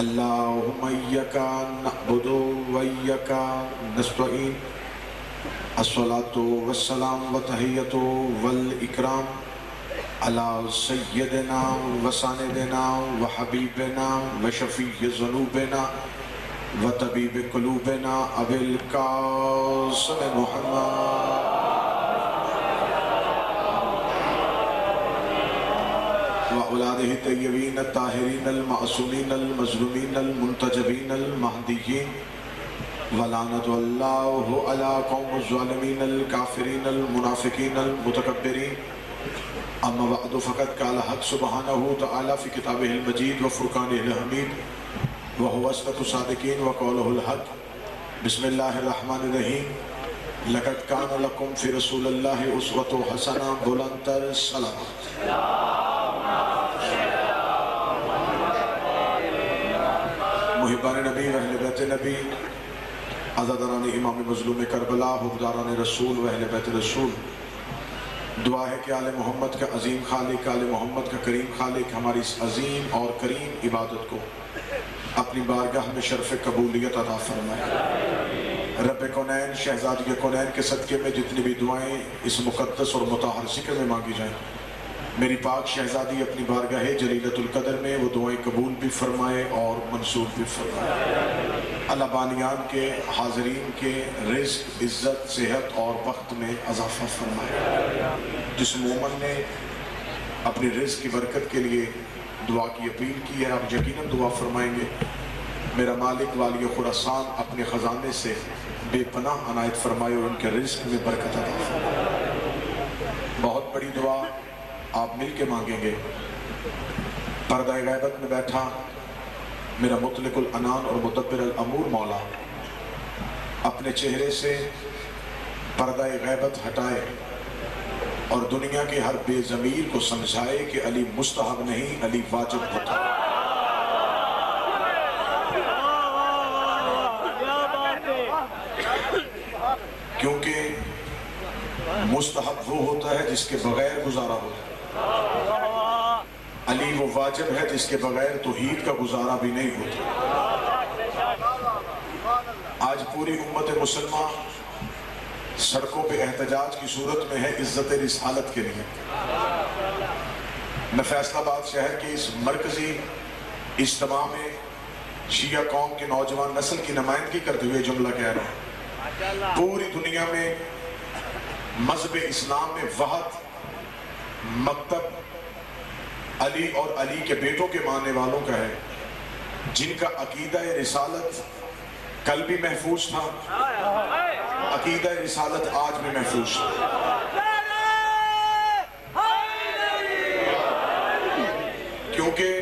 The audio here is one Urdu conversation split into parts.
اللهم إياك نعبد وإياك نستعين الصلاة والسلام وتحية والإكرام على سيدنا وسندنا وحبيبنا وشفيع ذنوبنا وطبيب قلوبنا أبي القاسم محمد وأولاده الطيبين الطاهرين المعصومين المظلومين المنتجبين المهديين ولعنة الله على قوم الظالمين الكافرين المنافقين المتكبرين أما بعد فقد قال حق سبحانه تعالى في كتابه المجيد وفرقانه الحميد وهو أصدق الصادقين وقوله الحق بسم الله الرحمن الرحيم لقد كان لكم في رسول الله أسوة حسنة بلند السلام محبان نبی و اہل بیت نبی عزاداران امام مظلوم کربلا حبداران رسول و اہل بیت رسول دعا ہے کہ آل محمد کا عظیم خالق آل محمد کا کریم خالق ہماری اس عظیم اور کریم عبادت کو اپنی بارگاہ میں شرف قبولیت عطا فرمائے رب کونین شہزادی کونین کے صدقے میں جتنی بھی دعائیں اس مقدس اور مطہر ذکر میں مانگی جائیں میری پاک شہزادی اپنی بارگاہ جلیلۃ القدر میں وہ دعائیں قبول بھی فرمائے اور منصور بھی فرمائے اللہ بانیان کے حاضرین کے رزق عزت صحت اور وقت میں اضافہ فرمائے جس مومن نے اپنی رزق کی برکت کے لیے دعا کی اپیل کی ہے آپ یقیناً دعا فرمائیں گے میرا مالک والی خراسان اپنے خزانے سے بے پناہ عنایت فرمائے اور ان کے رزق میں برکت عطا فرمائے بہت بڑی دعا آپ مل کے مانگیں گے پردہ غیبت میں بیٹھا میرا مطلق العنان اور مدبر الامور مولا اپنے چہرے سے پردہ غیبت ہٹائے اور دنیا کے ہر بے ضمیر کو سمجھائے کہ علی مستحب نہیں علی واجب ہوتا کیونکہ مستحب وہ ہوتا ہے جس کے بغیر گزارا ہوتا ہے علی وہ واجب ہے جس کے بغیر توحید کا گزارا بھی نہیں ہوتا آج پوری امت مسلمہ سڑکوں پہ احتجاج کی صورت میں ہے عزت رسالت کے لیے میں فیصل آباد شہر کے اس مرکزی اجتماع میں شیعہ قوم کے نوجوان نسل کی نمائندگی کرتے ہوئے جملہ کہہ رہا ہوں پوری دنیا میں مذہب اسلام میں وحد مکتب علی اور علی کے بیٹوں کے ماننے والوں کا ہے جن کا عقیدہ رسالت کل بھی محفوظ تھا عقیدہ رسالت آج بھی محفوظ کیونکہ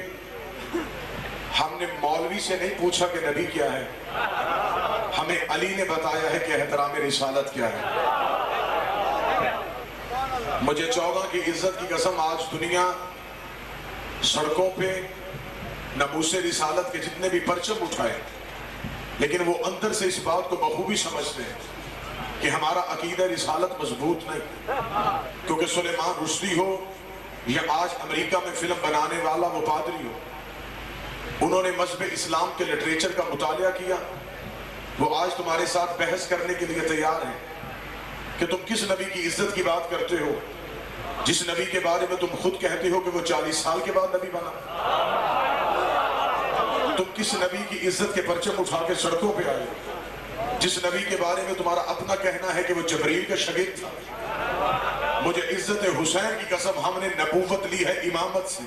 ہم نے مولوی سے نہیں پوچھا کہ نبی کیا ہے ہمیں علی نے بتایا ہے کہ احترام رسالت کیا ہے مجھے 14 کی عزت کی قسم آج دنیا سڑکوں پہ ناموس رسالت کے جتنے بھی پرچم اٹھائے لیکن وہ اندر سے اس بات کو بخوبی سمجھتے ہیں کہ ہمارا عقیدہ رسالت مضبوط نہیں کیونکہ سلیمان رشدی ہو یا آج امریکہ میں فلم بنانے والا وہ پادری ہو انہوں نے مذہب اسلام کے لٹریچر کا مطالعہ کیا وہ آج تمہارے ساتھ بحث کرنے کے لیے تیار ہیں کہ تم کس نبی کی عزت کی بات کرتے ہو جس نبی کے بارے میں تم خود کہتے ہو کہ وہ 40 سال کے بعد نبی بنا تم کس نبی کی عزت کے پرچم اٹھا کے سڑکوں پہ آئے جس نبی کے بارے میں تمہارا اپنا کہنا ہے کہ وہ جبریل کا شاگرد تھا مجھے عزت حسین کی قسم ہم نے نبوت لی ہے امامت سے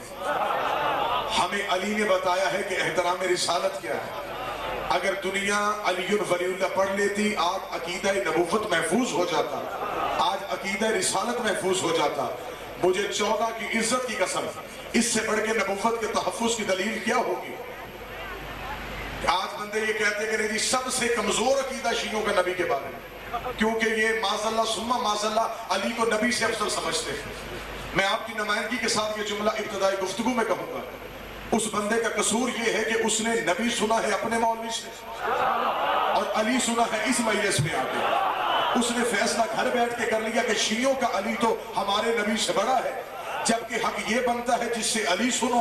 ہمیں علی نے بتایا ہے کہ احترام رسالت کیا ہے اگر دنیا علی ولی اللہ پڑھ لیتی آج عقیدہ نبوت محفوظ ہو جاتا آج عقیدہ رسالت محفوظ ہو جاتا مجھے 14 کی عزت کی قسم اس سے بڑھ کے نبوت کے تحفظ کی دلیل کیا ہوگی آج بندے یہ کہتے ہیں کہ سب سے کمزور عقیدہ شیعوں کا نبی کے بارے میں کیونکہ یہ معاذ اللہ ثم معاذ اللہ علی کو نبی سے افضل سمجھتے ہیں میں آپ کی نمائندگی کے ساتھ یہ جملہ ابتدائی گفتگو میں کہوں گا اس بندے کا قصور یہ ہے کہ اس نے نبی سنا ہے اپنے مولوی سے اور علی سنا ہے اس مجلس میں آ کے اس نے فیصلہ گھر بیٹھ کے کر لیا کہ شیعوں کا علی تو ہمارے نبی سے بڑا ہے جبکہ حق یہ بنتا ہے جس سے علی سنو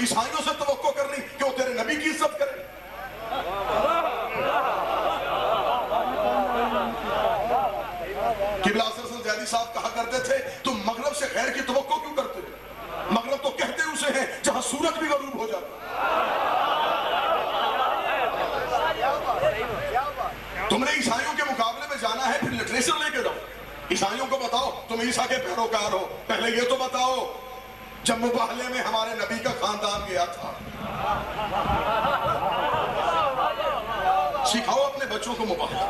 عیسائیوں سے توقع کرنی کہ وہ تیرے نبی کی عزت کرے؟ قبلہ حضرت زیدی صاحب کہا کرتے تھے تم مغرب سے خیر کی توقع کیوں کرتے ہو؟ مغرب تو کہتے اسے ہیں جہاں سورج بھی غروب ہو جاتا۔ تم نے عیسائیوں کے مقابلے میں جانا ہے، پھر لٹریچر لے کے جاؤ۔ عیسائیوں کو بتاؤ تم عیسیٰ کے پیروکار ہو، پہلے یہ تو بتاؤ جب مباہلے میں ہمارے نبی کا خاندان گیا تھا۔ سکھاؤ اپنے بچوں کو مباہلہ۔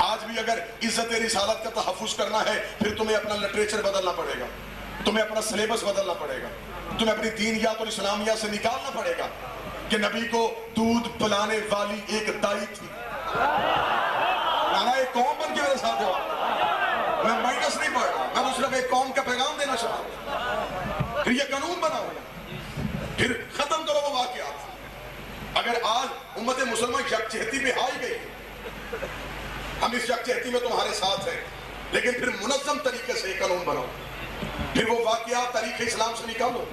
آج بھی اگر عزت رسالت کا تحفظ کرنا ہے پھر تمہیں اپنا لٹریچر بدلنا پڑے گا، تمہیں اپنا سلیبس بدلنا پڑے گا، تمہیں اپنی دینیات اور اسلامیات سے نکالنا پڑے گا کہ نبی کو دودھ پلانے والی ایک دائی تھی۔ نانا ایک قوم بن کے میرے ساتھ ہو، میں مائنس نہیں پڑھ رہا، میں صرف ایک قوم کا پیغام دینا چاہتا ہوں۔ پھر یہ قانون بناؤ، پھر ختم کرو وہ واقعات۔ اگر آج امت مسلمان یکجہتی میں آئی گئی، ہم اس یکجہتی میں تمہارے ساتھ ہیں، لیکن پھر منظم طریقے سے قانون بناؤ، پھر وہ واقعات تاریخ اسلام سے نکالو،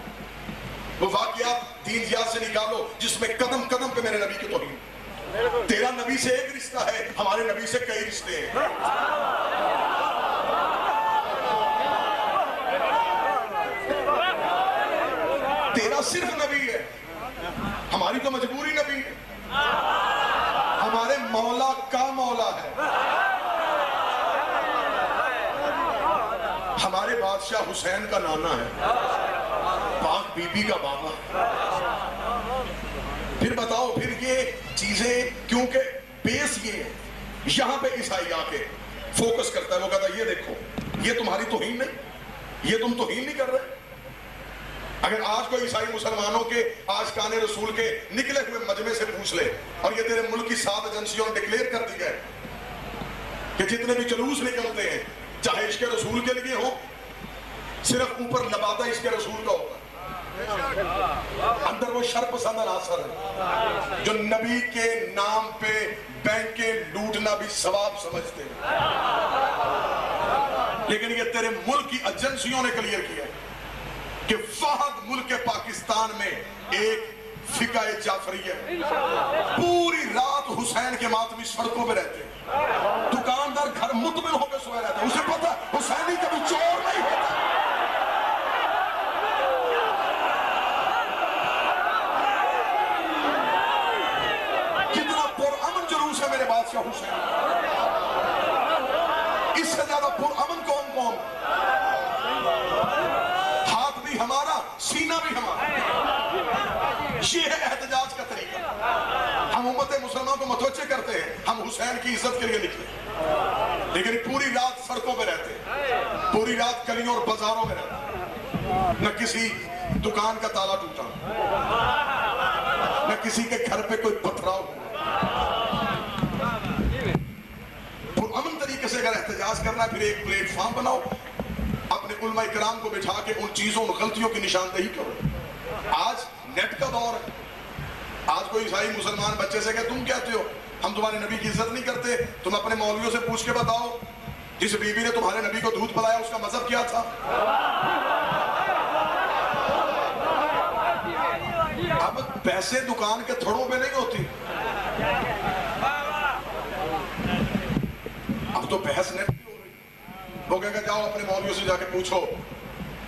وہ واقعات دینیات سے نکالو جس میں قدم قدم پہ میرے نبی کی توہین۔ تیرا نبی سے ایک رشتہ ہے، ہمارے نبی سے کئی رشتے ہیں۔ تیرا صرف نبی ہے، ہماری تو مجبوری نبی ہے، ہمارے مولا کا مولا ہے، ہمارے بادشاہ حسین کا نانا ہے، پاک بی بی کا بابا۔ پھر بتاؤ، پھر یہ چیزیں کیونکہ بیس یہ ہے، یہاں پہ عیسائی آ کے فوکس کرتا ہے، وہ کہتا ہے یہ دیکھو یہ تمہاری توہین نہیں، یہ تم توہین نہیں کر رہے۔ اگر آج کوئی عیسائی مسلمانوں کے عاشقان رسول کے نکلے ہوئے مجمع سے پوچھ لے، اور یہ تیرے ملک کی 7 ایجنسیوں نے ڈکلیئر کر دی ہے کہ جتنے بھی جلوس نکلتے ہیں چاہے عشق رسول کے لیے ہو، صرف اوپر لبادہ عشق رسول کا ہوگا، اندر وہ شر پسند عناصر ہے جو نبی کے نام پہ بینکیں لوٹنا بھی ثواب سمجھتے ہیں۔ لیکن یہ تیرے ملک کی ایجنسیوں نے کلیئر کیا ہے کہ فہد ملک پاکستان میں ایک فقہ جعفریہ ہے، پوری رات حسین کے ماتمی سڑکوں پہ رہتے ہیں، دکاندار گھر مطمئن ہو کے سوئے رہتے ہیں، اسے پتا حسینی کبھی چور نہیں ہوتا۔ کتنا پرامن جلوس ہے میرے بادشاہ حسین، اس سے زیادہ پرامن کون؟ ہاتھ بھی ہمارا، سینہ بھی ہمارا، یہ ہے احتجاج کا طریقہ۔ ہم امت مسلمان کو متوجہ کرتے ہیں، ہم حسین کی عزت کے لیے نکلے، لیکن پوری رات سڑکوں پہ رہتے ہیں، پوری رات گلیوں اور بازاروں میں رہتے ہیں، نہ کسی دکان کا تالا ٹوٹا، نہ کسی کے گھر پہ کوئی پتھراؤ ہوا۔ پرامن طریقے سے اگر احتجاج کرنا ہے پھر ایک پلیٹ فارم بناؤ، اپنے علماء کرام کو بٹھا کے ان چیزوں ان غلطیوں کی نشاندہی کرو۔ آج نیٹ کا دور ہے، آج کوئی عیسائی مسلمان بچے سے کہ تم کہتے ہو ہم تمہارے نبی کی عزت نہیں کرتے، تم اپنے مولویوں سے پوچھ کے بتاؤ جس بیوی نے تمہارے نبی کو دودھ پلایا اس کا مذہب کیا تھا؟ اب پیسے دکان کے تھڑوں پہ نہیں ہوتی، اب تو بحث نیٹ پہ ہو رہی۔ وہ کہے گا جاؤ اپنے مولویوں سے جا کے پوچھو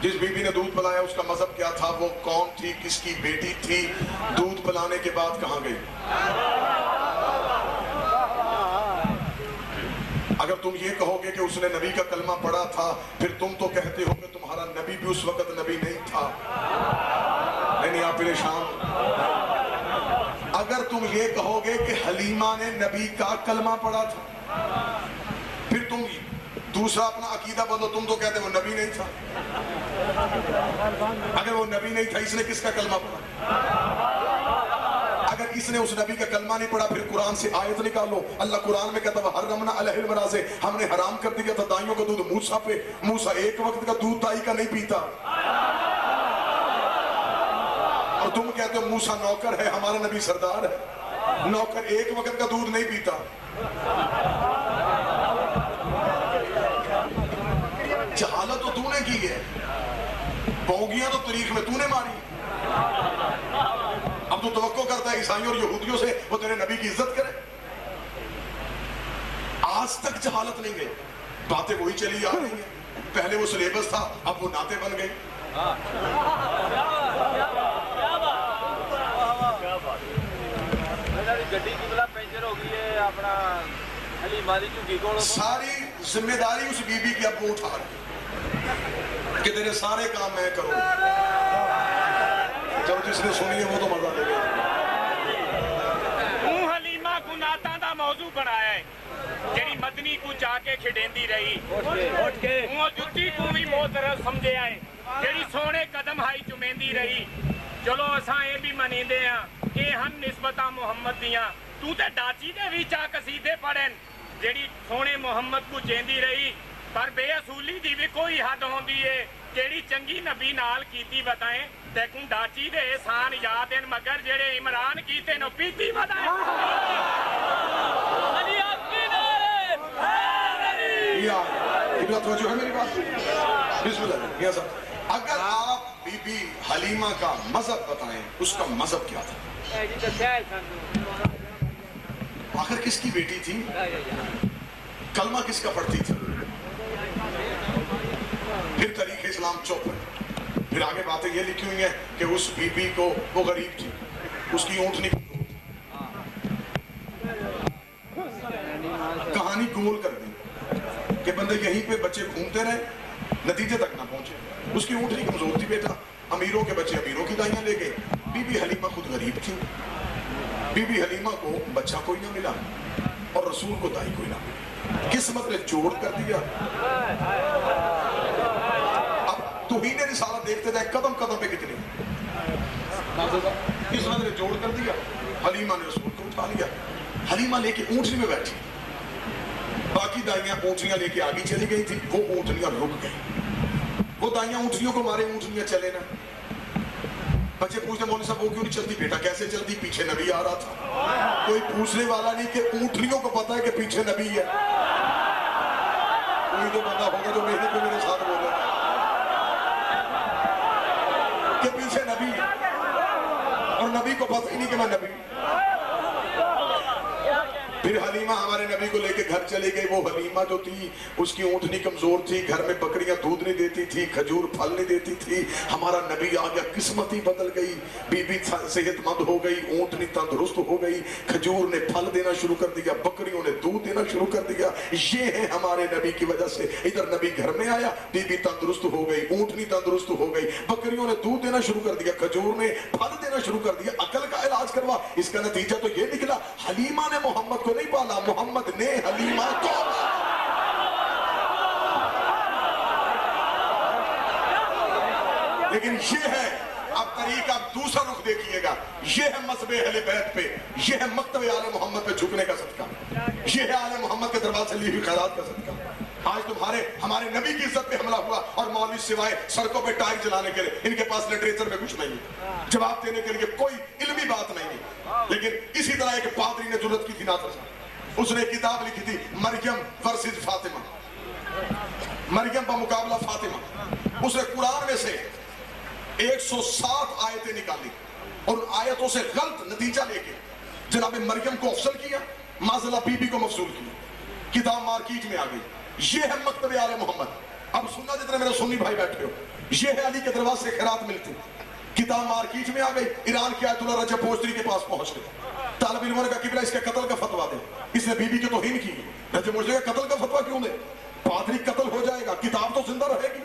جس بی بی نے دودھ پلایا اس کا مذہب کیا تھا، وہ کون تھی، کس کی بیٹی تھی، دودھ پلانے کے بعد کہاں گئی۔ اگر تم یہ کہو گے کہ اس نے نبی کا کلمہ پڑھا تھا پھر تم تو کہتے ہو کہ تمہارا نبی بھی اس وقت نبی نہیں تھا۔ نہیں آپ پریشان۔ اگر تم یہ کہو گے کہ حلیمہ نے نبی کا کلمہ پڑھا تھا پھر تم دوسرا اپنا عقیدہ بدلو، تم تو کہتے وہ نبی نہیں تھا۔ اگر وہ نبی نہیں تھا اس نے کس کا کلمہ پڑھا؟ اگر اس نے اس نبی کا کلمہ نہیں پڑھا پھر قرآن سے آیت نکالو۔ اللہ قرآن میں کہتا ہے حرمنا علیہ المنازع، ہم نے حرام کر دیا تھا دائیوں کا دودھ موسیٰ پہ، موسیٰ ایک وقت کا دودھ دائی کا نہیں پیتا، اور تم کہتے ہو موسیٰ نوکر ہے ہمارا نبی سردار ہے، نوکر ایک وقت کا دودھ نہیں پیتا۔ جہالت تو نے کی ہے، بوگیاں تو تاریخ میں نے ماری، اب تو توقع کرتا ہے عیسائیوں اور یہودیوں سے وہ تیرے نبی کی عزت کرے. آج تک جہالت نہیں گئی, باتیں وہی چلی آ رہی ہیں. پہلے وہ سلیبس تھا, اب وہ نعتیں بن گئی. ساری ذمہ داری اس بی بی کی اب وہ اٹھا رہی کہ تیرے سارے کام میں کروں. جب جس نے سنی ہے وہ تو مزہ لے گا. حلیمہ کو نعتاں دا موضوع بنایا ہے جیڑی مدنی کو جا کے کھڑیندی رہی, وہ جتی کو بھی موترس سمجھے آئے جیڑی سونے قدم ہائی چمیندی رہی. چلو اساں یہ بھی منیندے ہیں کہ ہم نسبتاں محمد دیاں, تو تے ڈاچی دے بھی چا قصیدے پڑھن جیڑی سونے محمد کو چیندی رہی. پر بے اصولی دی بھی کوئی حد ہوندی ہے, جیڑی چنگی نبی نال کیتی بتائیں دیکھوں ڈاچی دے احسان یاد ہیں مگر جیڑے عمران کیتے نو پیتی بتائیں. علی آپ کی نعرے ابن توجہ ہے میری بات. بسم اللہ. یہ سب اگر آپ بی بی حلیمہ کا مذہب بتائیں, اس کا مذہب کیا تھا؟ آخر کس کی بیٹی تھی؟ کلمہ کس کا پڑھتی تھی؟ پھر تاریخ اسلام چوپ ہے. پھر آگے باتیں یہ لکھی ہوئی ہیں کہ اس بی بی کو وہ غریب تھی, اس کی اونٹنی کہانی گول کر دی کہ بندے یہیں پہ بچے گھومتے رہے, نتیجے تک نہ پہنچے. اس کی اونٹنی کمزور تھی بیٹا, امیروں کے بچے امیروں کی دائیاں لے گئے. بی بی حلیمہ خود غریب تھی. بی بی حلیمہ کو بچہ کوئی نہ ملا اور رسول کو دائی کوئی نہ ملا. قسمت نے جوڑ کر دیا. اب توہین رسالت دیکھتے جائے قدم قدم پہ کتنی قسمت نے جوڑ کر دیا. حلیمہ نے رسول کو اٹھا لیا. حلیمہ لے کے اونٹنی میں بیٹھی, باقی دائیاں اونٹنیاں لے کے آگے چلی گئی تھی. وہ اونٹنیاں رک گئی. وہ دائیاں اونٹنیوں کو مارے, اونٹنیاں چلے نا. بچے پوچھتے مولوی صاحب وہ کیوں نہیں چلتی؟ بیٹا کیسے چلتی؟ پیچھے نبی آ رہا تھا. کوئی پوچھنے والا نہیں کہ اونٹنیوں کو پتا ہے کہ پیچھے نبی ہے. کوئی تو بندہ ہوگا جو مہینے کو میرے ساتھ بولے کہ پیچھے نبی ہے, اور نبی کو پتہ ہی نہیں کہ میں نبی. پھر حلیمہ ہمارے نبی کو لے کے گھر چلی گئی. وہ حلیمہ جو تھی اس کی اونٹنی کمزور تھی, گھر میں بکریاں دودھ نہیں دیتی تھی, کھجور پھل نہیں دیتی تھی. ہمارا نبی آ گیا, قسمت ہی بدل گئی. بی بی صحت مند ہو گئی, اونٹنی تندرست ہو گئی, کھجور نے پھل دینا شروع کر دیا, بکریوں نے دودھ دینا شروع کر دیا. یہ ہے ہمارے نبی کی وجہ سے. ادھر نبی گھر میں آیا, بی بی تندرست ہو گئی, اونٹنی تندرست ہو گئی, بکریوں نے دودھ دینا شروع کر دیا, کھجور نے پھل دینا شروع کر دیا. عقل کا علاج کروا. اس کا نتیجہ تو یہ نکلا حلیمہ نے محمد کو نہیں پالا, محمد نے حلیمہ کو. لیکن یہ ہے اب طریقہ, اب دوسرا رخ دیکھیے گا. یہ ہے مذہب اہل بیت پہ, یہ ہے مکتب آل محمد پہ جھکنے کا صدقہ, یہ ہے آل محمد کے دربار سے لی ہوئی خیرات کا صدقہ. آج ہمارے نبی کی عزت پہ حملہ ہوا, اور مولوی سوائے سڑکوں پہ ٹائر جلانے کے لیے ان کے پاس لٹریچر میں کچھ نہیں ہے, جواب دینے کے لیے کوئی علمی بات نہیں ہے. لیکن اسی طرح ایک پادری نے ضرورت کی تھی ناصر صاحب, اس نے کتاب لکھی تھی مریم ورسز فاطمہ, مریم کا مقابلہ فاطمہ. اس نے قرآن میں سے 107 آیتیں نکالی اور ان آیتوں سے غلط نتیجہ لے کے جناب مریم کو افضل کیا, معذلہ بی بی کو مفضول کیا. کتاب مارکیٹ میں آ گئی. یہ ہے مکتب آل محمد. اب سننا جتنے میرے سنی بھائی بیٹھے ہو, یہ ہے علی کے دروازے سے خیرات ملتی. کتاب مارکیٹ میں آ گئی. ایران کی آیت اللہ رجب پوسٹری کے پاس پہنچ گئی. طالب علموں نے کہا قبلہ اس کے قتل کا فتویٰ دے, اس نے بی بی کی توہین کی. رجب پوسٹری کا قتل کا فتویٰ کیوں دے؟ پادری قتل ہو جائے گا, کتاب تو زندہ رہے گی.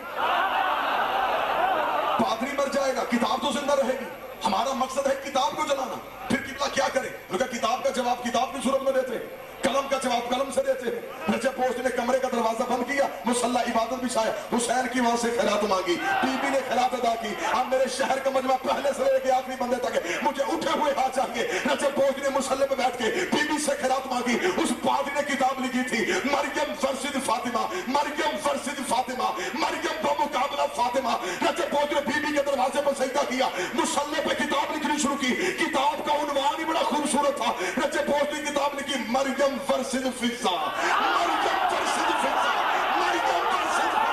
پادری مر جائے گا, کتاب تو زندہ رہے گی. ہمارا مقصد ہے کتاب کو جلانا. پھر قبلہ کیا کرے؟ ان کا کتاب کا جواب کتاب کی صورت میں دیتے ہیں, قلم کا جواب قلم سے دیتے ہیں. رجب پوسٹری نے کمرے کا دروازہ بند کیا, مصلی عبادت بچھایا, حسین کی وہاں سے خیرات مانگی, بی بی نے خیرات ادا کی. اب میرے شہر کا مجمع پہلے سے لے کے آخری بندے تک مجھے اٹھے ہوئے ہاتھ چاہیے. رجب پوسٹری نے مصلی پہ بیٹھ کے بی بی سے خیرات مانگی. اس پادری نے کتاب لکھی تھی مریم ورسز فاطمہ, مریم ورسز فاطمہ, مریم بمقابلہ فاطمہ. رجب پوسٹری نے بی بی کے دروازے پر سجدہ کیا, مصلی پہ کتاب لکھنی شروع کی. کتاب کا عنوان ہی بڑا خوبصورت تھا. رجب پوسٹری نے کتاب لکھی مریم ورسز فضا, مریم ورسز فضا, مریم ورسز فضا.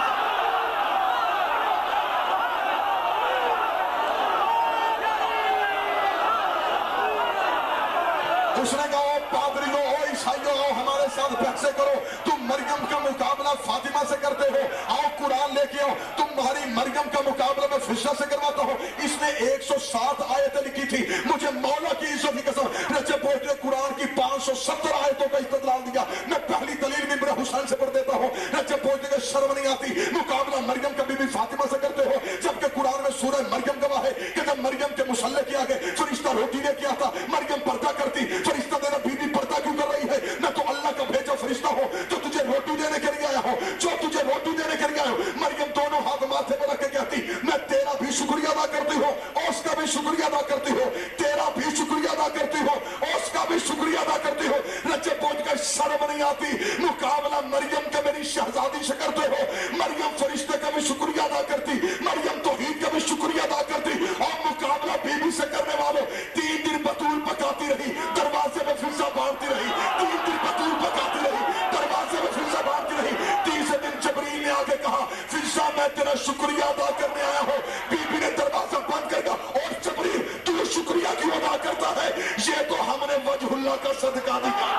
اس نے کہا پادریوں او عیسائیوں آؤ ہمارے ساتھ بحث کرو, تم مریم کا مقابلہ فاطمہ سے کرتے ہو, آؤ قرآن لے کے آؤ, تمہاری مریم کا مقابلہ میں فرشتہ سے کرواتا ہوں. اس نے 107 آیتیں لکھی تھی. مجھے مولا کی عزت کی قسم رجب بوٹ نے قرآن کی 570 آیتوں کا استدلال دیا. میں پہلی دلیل ممبر حسین سے پڑھ دیتا ہوں. رجب بوٹ نے شرم نہیں آتی, مقابلہ مریم کا بی بی فاطمہ سے کرتے ہو, جبکہ قرآن میں سورہ مریم گواہ ہے کہ جب مریم کے مصلح کیا گئے فرشتہ روٹی لے کے آتا, مریم پردہ کرتی, فرشتہ دینا بی بی پردہ کیوں کر رہی ہے؟ میں تو اللہ کا بھیجا فرشتہ ہوں جو تجھے روٹی دینے کے لیے آیا ہوں, جو تجھے روٹی دینے کے لیے آیا ہوں. مریم دونوں ہاتھ ماتھے پر رکھ کے کہتی میں تیرا بھی شکریہ ادا کرتی ہوں, اس کا بھی شکریہ ادا کرتی ہوں, تیرا بھی شکریہ ادا کرتی ہوں, اس کا بھی شکریہ ادا کرتی ہوں. رجب پہنچ کر شرم نہیں آتی, مقابلہ مریم کے میری شہزادی سے کرتے ہو, مریم فرشتے کا بھی شکریہ ادا کرتی, مریم توحید کا بھی شکریہ ادا کرتی, اور مقابلہ بی بی سے کرنے والوں 3 دن بطول پکاتی رہی, دروازے میں فضا باندھتی رہی, 3 دن بطول پکاتی رہی, دروازے میں فضا باندھتی رہی. تیسرے دن جبریل نے آگے کہا فضا میں تیرا شکریہ ادا کرنے آیا ہوں. بی بی نے دروازہ بند کر دیا, اور جبریل تو شکریہ کیوں ادا کرتا ہے؟ یہ تو ہم نے وجہ اللہ کا صدقہ دیا,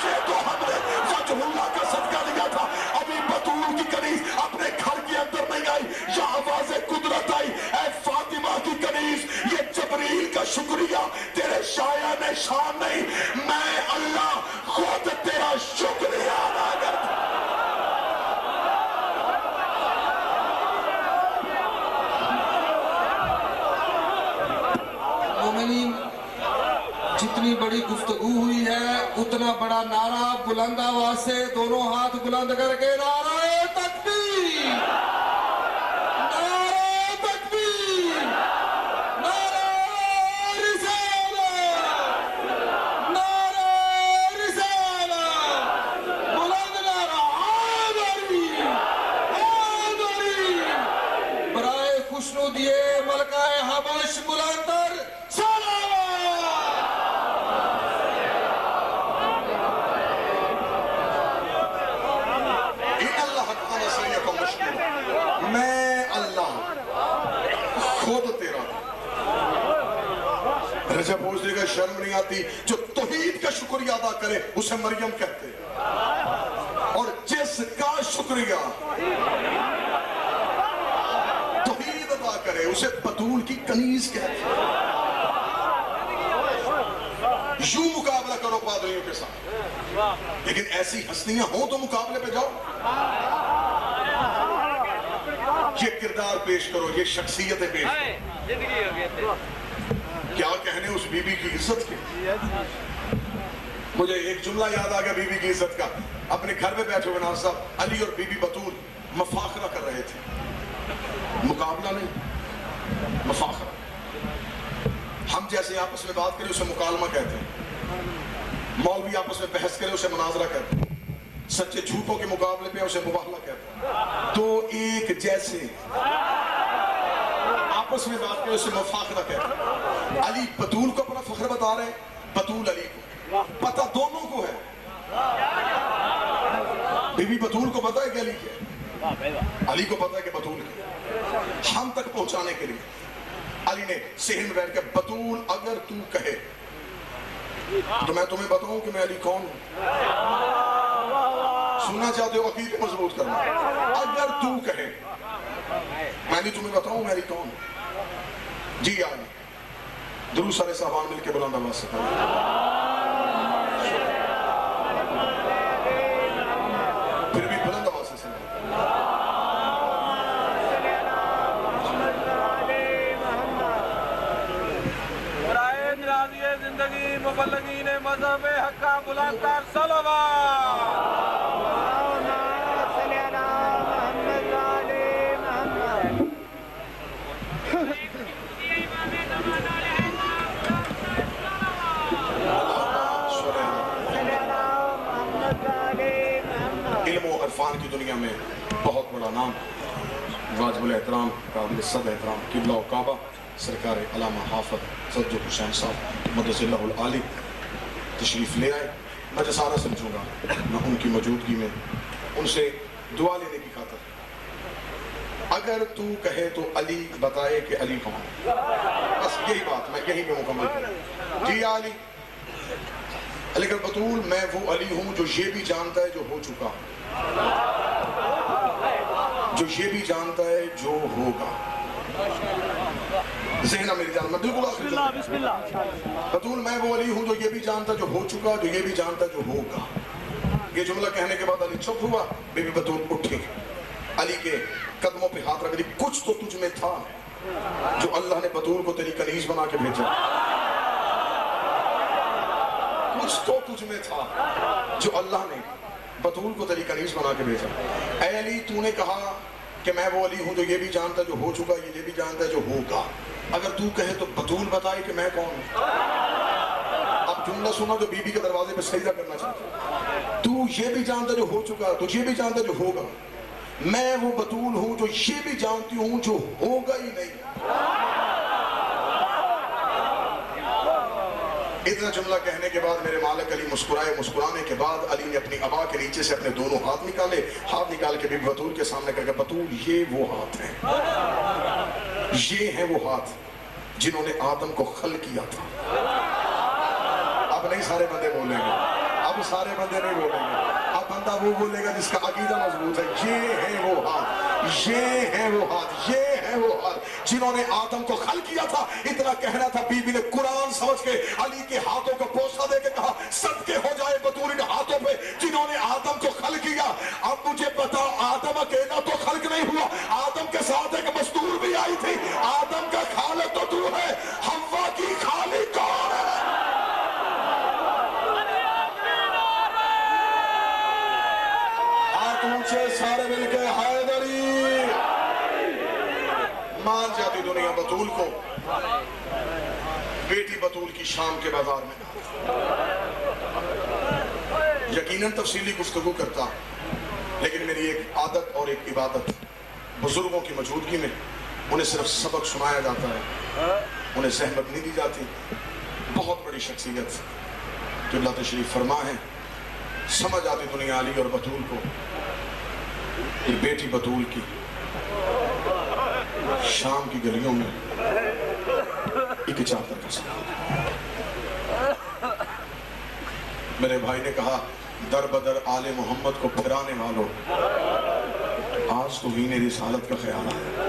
یہ تو ہم نے وجہ اللہ کا صدقہ دیا تھا. ابھی بطول کی کنیز اپنے گھر کے اندر نہیں آئی, یہ آواز قدرت آئی, اے فاطمہ کی کنیز یہ جبریل کا شکریہ تیرے شایان شان نہیں, میں اللہ خود تیرا شکریہ ادا کرتا. مومنین, جتنی بڑی گفتگو ہوئی ہے اتنا بڑا نعرہ بلند آواز سے دونوں ہاتھ بلند کر کے نعرہ تکبیر, نعرہ تکبیر, نعرہ رسالت, نعرہ رسالت, بلند نعرہ حیدری, حیدری. برائے خوشنودیے ملکہ حبش بلند تر میں اللہ خود تیرا. رجب پوچھنے کا شرم نہیں آتی, جو توحید کا شکریہ ادا کرے اسے مریم کہتے, اور جس کا شکریہ توحید ادا کرے اسے بطول کی کنیز کہتے. یوں مقابلہ کرو پادریوں کے ساتھ, لیکن ایسی ہستیاں ہوں تو مقابلے پہ جاؤ, یہ کردار پیش کرو, یہ شخصیتیں پیش کرو. کیا کہنے اس بی بی کی عزت کی. مجھے ایک جملہ یاد آ گیا بی بی کی عزت کا. اپنے گھر میں بیٹھے ہوئے ناز صاحب علی اور بی بی بطول مفاخرہ کر رہے تھے, مقابلہ نہیں مفاخرہ. ہم جیسے آپس میں بات کریں اسے مکالمہ کہتے ہیں, مولوی آپس میں بحث کرے اسے مناظرہ کہتے ہیں, سچے جھوٹوں کے مقابلے پہ اسے مباہلہ کہتے ہیں. تو ایک جیسے آپس میں بات کرے اسے مفاخرہ کہتے ہیں. علی بطول کو اپنا فخر بتا رہے ہیں, بطول علی کو پتہ دونوں کو ہے. بی بی بطول کو پتہ ہے کہ علی کیا, علی کو پتہ ہے کہ بطول کیا. ہم تک پہنچانے کے لیے علی نے صحن میں بیٹھ کے بطول اگر تو کہے تو میں تمہیں بتاؤں کہ میں علی کون ہوں. سننا چاہتے ہو عقیدے مضبوط کرنا, اگر تو کہے میں نہیں تمہیں بتاؤں میں علی کون ہوں. جی علی درود سارے صحابان مل کے بلند آواز سے پھر بھی بلند آواز سے سنیں. زندگی مبلغین مذہب حقہ بلند تر صلوات. علم و عرفان کی دنیا میں بہت بڑا نام, واجب الاحترام قابل صد احترام قبلہ و کعبہ سرکار علامہ حافظ سجد حسین صاحب مدث اللہ العالی تشریف لے آئے. میں جسارہ سمجھوں گا میں ان کی موجودگی میں ان سے دعا لینے کی خاطر, اگر تو کہے تو علی بتائے کہ علی کون. بس یہی بات میں یہیں پہ مکمل کروں. جی علی لیکن بطول میں وہ علی ہوں جو یہ بھی جانتا ہے جو ہو چکا، جو یہ بھی جانتا ہے جو ہوگا. ذہنہ میری جان میں بالکل آخر بطول میں وہ علی ہوں جو یہ بھی جانتا جو ہو چکا، جو یہ بھی جانتا جو ہوگا. یہ جملہ کہنے کے بعد علی چپ ہوا. بی بی بطول اٹھی، علی کے قدموں پہ ہاتھ رکھ دی. کچھ تو تجھ میں تھا جو اللہ نے بطول کو تیری کنیز بنا کے بھیجا. کچھ تو تجھ میں تھا جو اللہ نے بطول کو تیری کنیز بنا کے بھیجا. اے علی تو نے کہا کہ میں وہ علی ہوں جو یہ بھی جانتا جو ہو چکا، یہ بھی جانتا ہے جو ہوگا. اگر تو کہے تو بطول بتائے کہ میں کون ہوں. اب جملہ سنا جو بی بی کے دروازے پہ سجدہ کرنا چاہتا. تو یہ بھی جانتا جو ہو چکا، تو یہ بھی جانتا جو ہوگا. میں وہ بطول ہوں جو یہ بھی جانتی ہوں جو ہوگا ہی نہیں. اتنا جملہ کہنے کے بعد میرے مالک علی مسکرائے. مسکرانے کے بعد علی نے اپنی عبا کے نیچے سے اپنے دونوں ہاتھ نکالے. ہاتھ نکال کے بی بی بطول کے سامنے کر کے بطول یہ وہ ہاتھ ہیں، یہ ہیں وہ ہاتھ جنہوں نے آدم کو خلق کیا تھا. اب نہیں سارے بندے بولیں گے، اب سارے بندے نہیں بولیں گے. اب بندہ وہ بولے گا جس کا عقیدہ مضبوط ہے. یہ ہیں وہ ہاتھ، یہ ہیں وہ ہاتھ، یہ ہیں وہ ہاتھ جنہوں نے آدم کو خلق کیا تھا. اتنا کہنا تھا. بی بی نے قرآن سمجھ کے علی کے ہاتھوں کو بوسہ دے کے کہا صدقے ہو جائے بطول ان ہاتھوں پہ جنہوں نے آدم کو خلق کیا. اب مجھے پتا آدم اکیلا تو خلق نہیں ہوا، آدم کے ساتھ ایک مستور بھی آئی تھی. آدم کا خالق تو تو ہے، حوا کی خالق کون ہے؟ اونچے سارے مل کے حیدری. مان جاتی دنیا بطول کو. بیٹی بطول کی شام کے بازار میں یقیناً تفصیلی گفتگو کرتا، لیکن میری ایک عادت اور ایک عبادت، بزرگوں کی موجودگی میں انہیں صرف سبق سنایا جاتا ہے، انہیں زحمت نہیں دی جاتی. بہت بڑی شخصیت جو اللہ تشریف فرما ہے. سمجھ آتی دنیا علی اور بطول کو. یہ بیٹی بطول کی شام کی گلیوں میں ایک چادر کا سلام. میرے بھائی نے کہا در بدر آل محمد کو پھرانے والوں، آج تو ہی نے رسالت کا خیال آیا.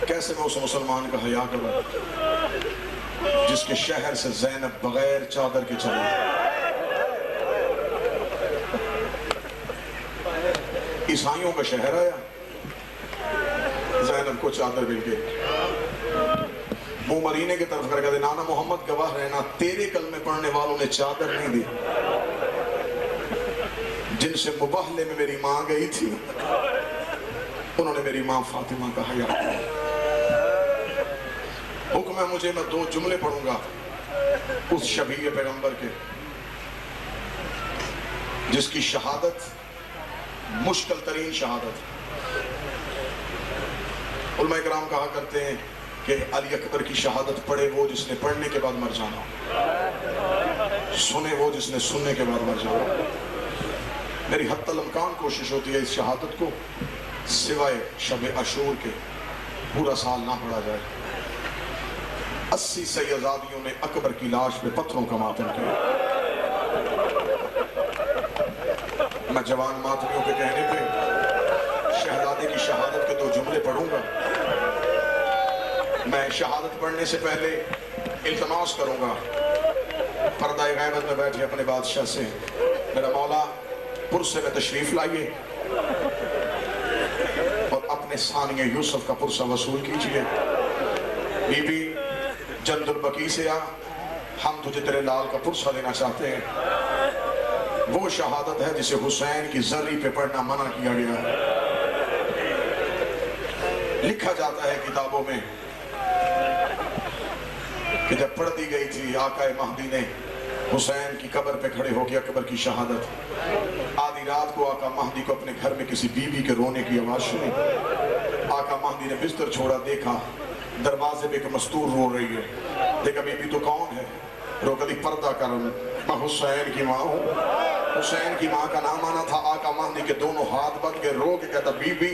کیسے میں اس مسلمان کا حیا کروں جس کے شہر سے زینب بغیر چادر کے چلی. عیسائیوں کا شہر آیا، زینب کو چادر مل گئی. منہ مرینے کی طرف کر کے نانا محمد گواہ رہنا تیرے کلمے پڑھنے والوں نے چادر نہیں دی. جن سے مباہلے میں میری ماں گئی تھی انہوں نے میری ماں فاطمہ کا حیا. حکم ہے مجھے، میں 2 جملے پڑھوں گا اس شبیہ پیغمبر کے جس کی شہادت مشکل ترین شہادت. علماء کرام کہا کرتے ہیں کہ علی اکبر کی شہادت پڑھے وہ جس نے پڑھنے کے بعد مر جانا، سنے وہ جس نے سننے کے بعد مر جانا. میری حتی الامکان کوشش ہوتی ہے اس شہادت کو سوائے شب عاشور کے پورا سال نہ پڑھا جائے. 80 سیدزادیوں نے اکبر کی لاش پہ پتھروں کا ماتم کیا. میں جوان ماتمیوں کے کہنے پہ شہزادے کی شہادت کے 2 جملے پڑھوں گا. میں شہادت پڑھنے سے پہلے التماس کروں گا پردہ غیبت میں بیٹھے اپنے بادشاہ سے، میرا مولا پرسے میں تشریف لائیے اور اپنے ثانیہ یوسف کا پرسہ وصول کیجئے. بی بی جند البقیع سے آ، ہم تجھے تیرے لال کا پرسہ دینا چاہتے ہیں. وہ شہادت ہے جسے حسین کی زری پہ پڑھنا منع کیا گیا ہے. لکھا جاتا ہے کتابوں میں کہ جب پڑھ دی گئی تھی آقا مہدی نے حسین کی قبر پہ کھڑے ہو کے اکبر کی شہادت. آدھی رات کو آقا مہدی کو اپنے گھر میں کسی بی بی کے رونے کی آواز سنی. آقا مہدی نے بستر چھوڑا، دیکھا دروازے پہ ایک مستور رو رہی ہے. دیکھا بی بی تو کون ہے؟ رو کبھی پردہ کر، میں حسین کی ماں ہوں. حسین کی ماں کا نام آنا تھا. آقا مہدی کے دونوں ہاتھ بند کے رو کے کہتا بی بی